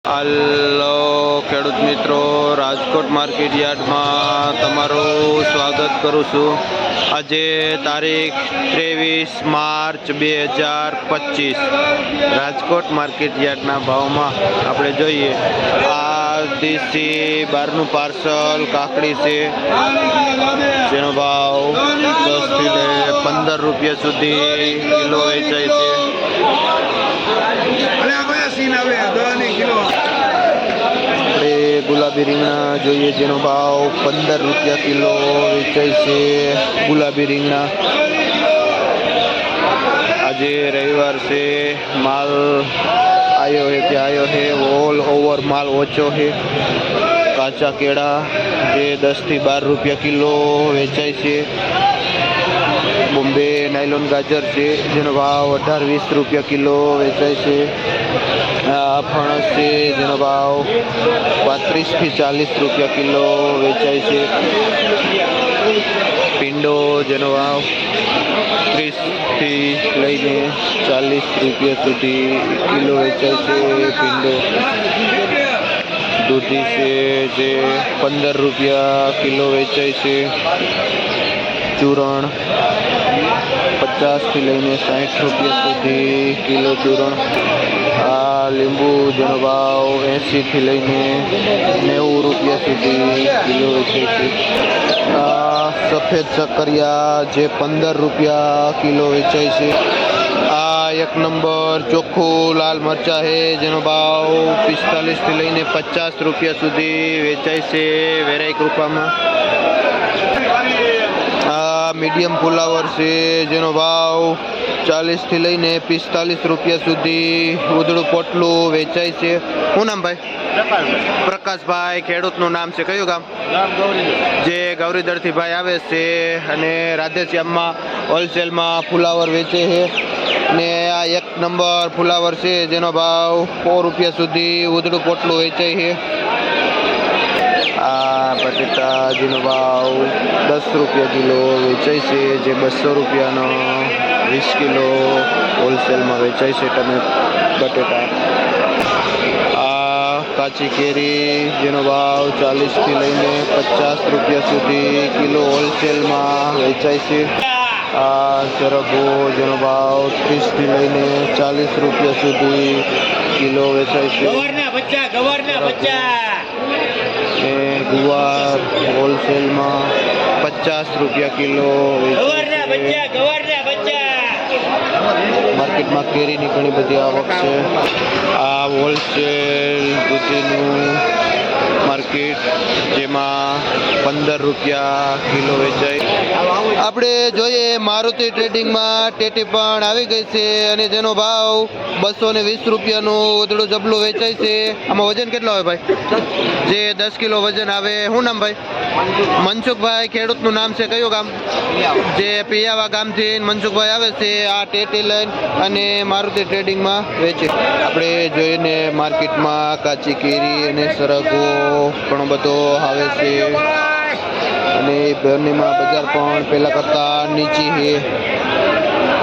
હાલો ખેડૂત મિત્રો, રાજકોટ માર્કેટ યાર્ડમાં તમારું સ્વાગત કરું છું. આજે તારીખ 23 માર્ચ 2025 રાજકોટ માર્કેટ યાર્ડના ભાવમાં આપણે જોઈએ. આ દેશી બહારનું પાર્સલ કાકડી છે, જેનો ભાવ 10 થી લઈ 15 રૂપિયા સુધી કિલો વેચાય છે. આપણે ગુલાબી રીંગણા જોઈએ, જેનો ભાવ 15 રૂપિયા કિલો વેચાય છે. ગુલાબી રીંગણા આજે રવિવાર છે, માલ આવ્યો હે ત્યાં આવ્યો હે, ઓલ ઓવર માલ ઓછો છે. કાચા કેળા જે 10 થી 12 રૂપિયા કિલો વેચાય છે. બોમ્બે નાયલોન ગાજર છે, જેનો ભાવ 18-20 રૂપિયા કિલો વેચાય છે. આ ફણસ છે, જેનો ભાવ 35 થી 40 રૂપિયા કિલો વેચાય છે. પીંડો જેનો ભાવ 30 થી લઈને 40 રૂપિયા સુધી કિલો વેચાય છે. પીંડો દૂધી છે, જે 15 રૂપિયા કિલો વેચાય છે. ચૂરણ 50 થી લઈને 60 રૂપિયા સુધી કિલો ચૂરણ. આ લીંબુ જેનો ભાવ 80 થી લઈને 90 રૂપિયા સુધી કિલો વેચાય છે. આ સફેદ શક્કરિયા જે 15 રૂપિયા કિલો વેચાય છે. આ એક નંબર ચોખ્ખું લાલ મરચા છે, જેનો ભાવ 45 થી લઈને 50 રૂપિયા સુધી વેચાય છે વેરાઈ કૃપામાં. આ મીડિયમ ફુલાવર છે, જેનો ભાવ 40 થી લઈને 45 રૂપિયા સુધી ઉધડું પોટલું વેચાય છે. શું નામ ભાઈ? પ્રકાશભાઈ. ખેડૂતનું નામ છે કયું ગામ? જે ગૌરીદળથી ભાઈ આવે છે અને રાધેશ્યામમાં હોલસેલમાં ફુલાવર વેચે છે. ને આ એક નંબર ફુલાવર છે, જેનો ભાવ 100 રૂપિયા સુધી ઉધડું પોટલું વેચાય છે. આ બટેટા જેનો ભાવ 10 રૂપિયા કિલો વેચાય છે, જે 200 રૂપિયાનો 20 કિલો હોલસેલમાં વેચાય છે બટેટા. આ કાચી કેરી જેનો ભાવ 40 થી લઈને 50 રૂપિયા સુધી કિલો હોલસેલમાં વેચાય છે. આ સરગવો જેનો ભાવ 30 થી લઈને 40 રૂપિયા સુધી કિલો વેચાય છે. ગુવાર હોલસેલમાં 50 રૂપિયા કિલો માર્કેટમાં કેરીની ઘણી બધી આવક છે. આ હોલસેલ દૂધીનું માર્કેટ, જેમાં 15 રૂપિયા કિલો વેચાય. આપણે જોઈએ મારુતિ ટ્રેડિંગમાં ટેટી પણ આવી ગઈ છે, અને જેનો ભાવ 220 રૂપિયાનું ઉધડું જબલું વેચાય છે. આમાં વજન કેટલો આવે ભાઈ? જે 10 કિલો વજન આવે. શું નામ ભાઈ? મનસુખભાઈ. ખેડૂતનું નામ છે કયું ગામ? જે પિયાવા ગામથી મનસુખભાઈ આવે છે આ ટેટી લઈને અને મારુતિ ટ્રેડિંગમાં વેચે. આપણે જોઈને માર્કેટમાં કાચી કેરી અને સરગવો ઘણો બધો આવે છે, અને બંનેમાં બજાર પણ પહેલાં કરતાં નીચી છે.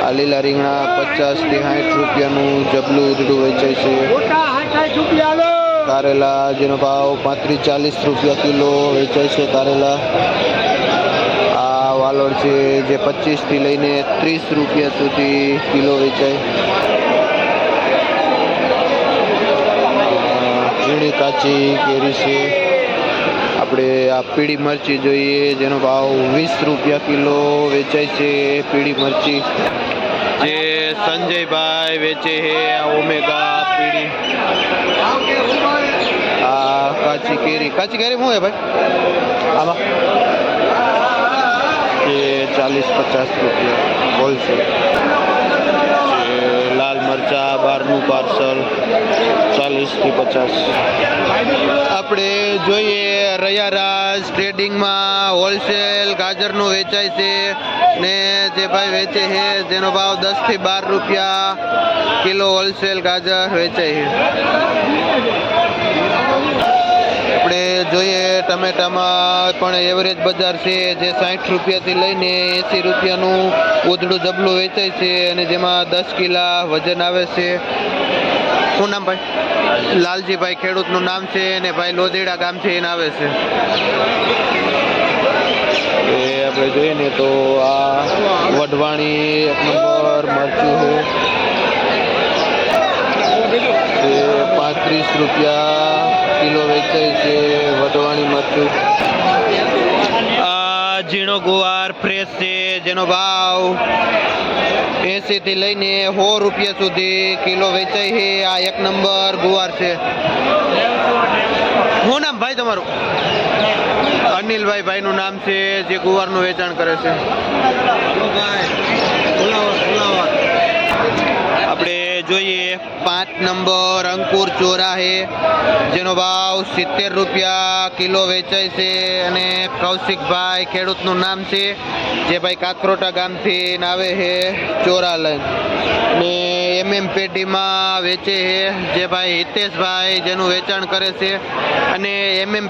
આ લીલા રીંગણા 50 થી 60 રૂપિયાનું જબલું ઉધડું વેચાય છે. કારેલા જેનો ભાવ 35-40 રૂપિયા કિલો વેચાય છે. કારેલા. આ વાલોળ છે, જે 25 થી લઈને 30 રૂપિયા સુધી કિલો વેચાય. ઝીણી કાચી કેરી છે. આપણે આ પીળી મરચી જોઈએ, જેનો ભાવ 20 રૂપિયા કિલો વેચાય છે. પીળી મરચી જે સંજયભાઈ વેચે છે, આ ઓમેગા પીળી. આ કાચી કેરી શું છે ભાઈ આમાં? જે 40-50 રૂપિયા હોલસેલ. લાલ મરચા બહારનું પાર્સલ 40 થી 50. આપણે જોઈએ રયારાજ ટ્રેડિંગમાં હોલસેલ ગાજરનું વેચાય છે, ને જે ભાઈ વેચે છે જેનો ભાવ 10 થી 12 રૂપિયા કિલો હોલસેલ ગાજર વેચાય છે. આપણે જોઈએ ટમેટામાં પણ એવરેજ બજાર છે, જે 60 રૂપિયાથી લઈને 80 રૂપિયાનું ઉધડું જબલું વેચાય છે, અને જેમાં 10 કિલા વજન આવે છે. શું નામ ભાઈ? લાલજીભાઈ ખેડૂતનું નામ છે અને ભાઈ લોધેડા ગામથી એને આવે છે. એ આપણે જોઈએ ને તો આ વઢવાણી 1 નંબર મરચું છે, 35 રૂપિયા કિલો વેચાય છે વઢવાણી મરચું. આ ઝીણો ગુવાર ફ્રેશ છે જેનો ભાવ 80 થી લઈને 100 રૂપિયા સુધી કિલો વેચાય છે. આ 1 નંબર ગુવાર છે. શું નામ ભાઈ તમારું? અનિલભાઈ ભાઈનું નામ છે જે ગુવારનું વેચાણ કરે છે. આપણે જોઈએ 5 નંબર અંકુર ચોરા છે જેનો ભાવ 70 રૂપિયા કિલો વેચાય છે અને કૌશિકભાઈ ખેડૂતનું નામ છે જે ભાઈ કાકરોટા ગામથી આવે છે ચોરા લઈને ને પેઢીમાં વેચે છે જે ભાઈ હિતેશભાઈ જેનું વેચાણ કરે છે. અને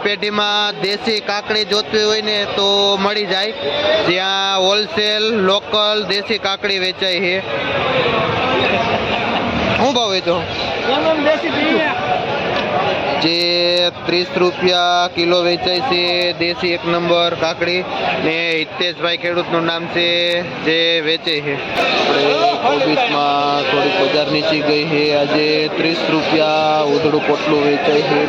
પેઢીમાં દેશી કાકડી જોતવી હોય ને તો મળી જાય, જ્યાં હોલસેલ લોકલ દેશી કાકડી વેચાય છે. શું ભાવ વેચો? જે 30 રૂપિયા કિલો વેચાય છે દેશી 1 નંબર કાકડી ને હિતેશભાઈ ખેડૂતનું નામ છે જે વેચે છે. કોબીસમાં થોડીક બજાર નીચી ગઈ છે. આજે 30 રૂપિયા ઉધડું પોટલું વેચાય છે.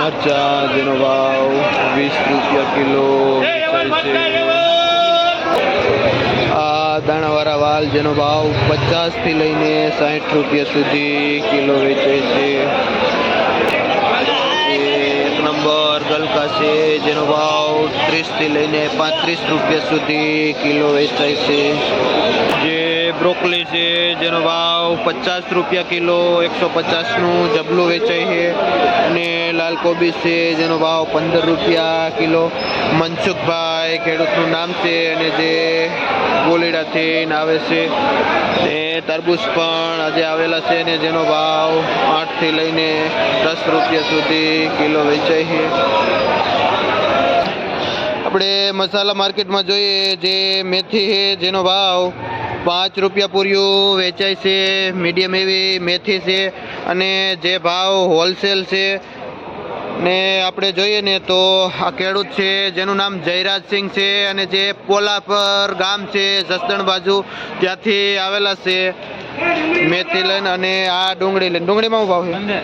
મરચા જેનો ભાવ 20 રૂપિયા કિલો વેચાય છે. આ દાણાવાળા વાલ જેનો ભાવ 50 થી લઈને 60 રૂપિયા સુધી કિલો વેચાય છે. 1 નંબર ગલકા છે જેનો ભાવ 30 થી લઈને 35 રૂપિયા સુધી કિલો વેચાય છે. જે બ્રોકલી છે જેનો ભાવ 50 રૂપિયા કિલો 150નું જબલું વેચાય છે. અને લાલ કોબીજ છે જેનો ભાવ 15 રૂપિયા કિલો. મનસુખભાઈ ખેડૂતનું નામ છે અને જે ગોલીડાથી આવે છે. એ તરબૂચ પણ આજે આવેલા છે અને જેનો ભાવ 8 થી લઈને 10 રૂપિયા સુધી કિલો વેચાય છે. આપણે મસાલા માર્કેટમાં જોઈએ જે મેથી છે જેનો ભાવ 5 રૂપિયા પૂર્યું વેચાય છે. મીડિયમ એવી મેથી છે અને જે ભાવ હોલસેલ છે. ને આપણે જોઈએ ને તો આ ખેડૂત છે જેનું નામ જયરાજસિંહ છે અને જે પોલાપર ગામ છે જસદણ બાજુ ત્યાંથી આવેલા છે મેથી લઈને. અને આ ડુંગળી લઈને, ડુંગળીમાં શું ભાવ છે?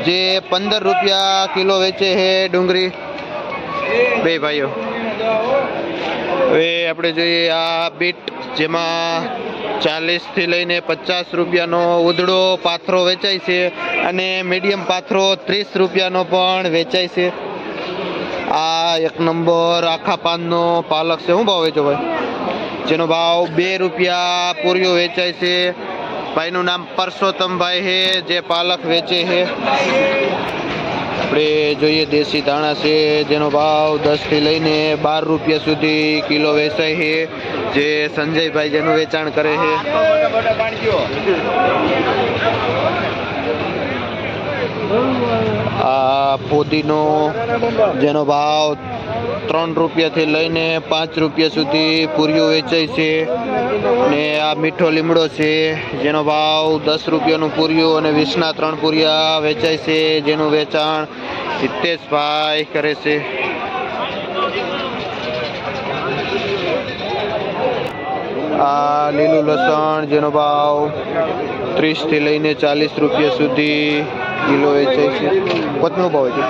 જે 15 રૂપિયા કિલો વેચે છે ડુંગળી બે ભાઈઓ. હવે આપણે જોઈએ આ બીટ જેમાં 40 થી લઈને 50 રૂપિયાનો ઉધડો પાથરો વેચાય છે અને મીડિયમ પાથરો 30 રૂપિયાનો પણ વેચાય છે. આ 1 નંબર આખા પાનનો પાલક છે. શું ભાવ વેચો ભાઈ? જેનો ભાવ 2 રૂપિયા પૂર્યો વેચાય છે. ભાઈનું નામ પરસોત્તમભાઈ છે જે પાલક વેચે છે. આપણે જોઈએ દેશી ધાણા છે જેનો ભાવ 10 થી લઈને 12 રૂપિયા સુધી કિલો વેચાય છે. જે સંજયભાઈ જેનું વેચાણ કરે છે. આ ફોદીનો જેનો ભાવ 3 રૂપિયાથી લઈને 5 રૂપિયા સુધી પૂર્યું વેચાય છે. ને આ મીઠો લીમડો છે જેનો ભાવ 10 રૂપિયાનું પૂર્યું અને 20ના 3 પૂરિયા વેચાય છે, જેનું વેચાણ હિતેશભાઈ કરે છે. આ લીલું લસણ જેનો ભાવ 30 થી લઈને 40 રૂપિયા સુધી કિલો વેચાય છે. કોથમીર ભાવ છે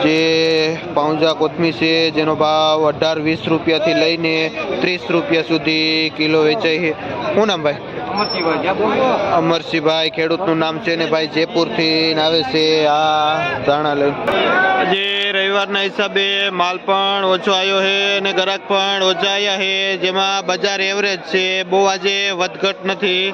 જે પાઉંજા કોથમીર છે જેનો ભાવ 18-20 રૂપિયાથી લઈને 30 રૂપિયા સુધી કિલો વેચાય છે. શું નામ ભાઈ? અમરસિંહભાઈ ખેડૂતનું નામ છે ને ભાઈ જયપુરથી આવે છે આ ધાણા લઈ. આજે રવિવારના હિસાબે માલ પણ ઓછો આવ્યો છે અને ગ્રાહક પણ ઓછા આવ્યા છે, જેમાં બજાર એવરેજ છે, બહુ આજે વધઘટ નથી.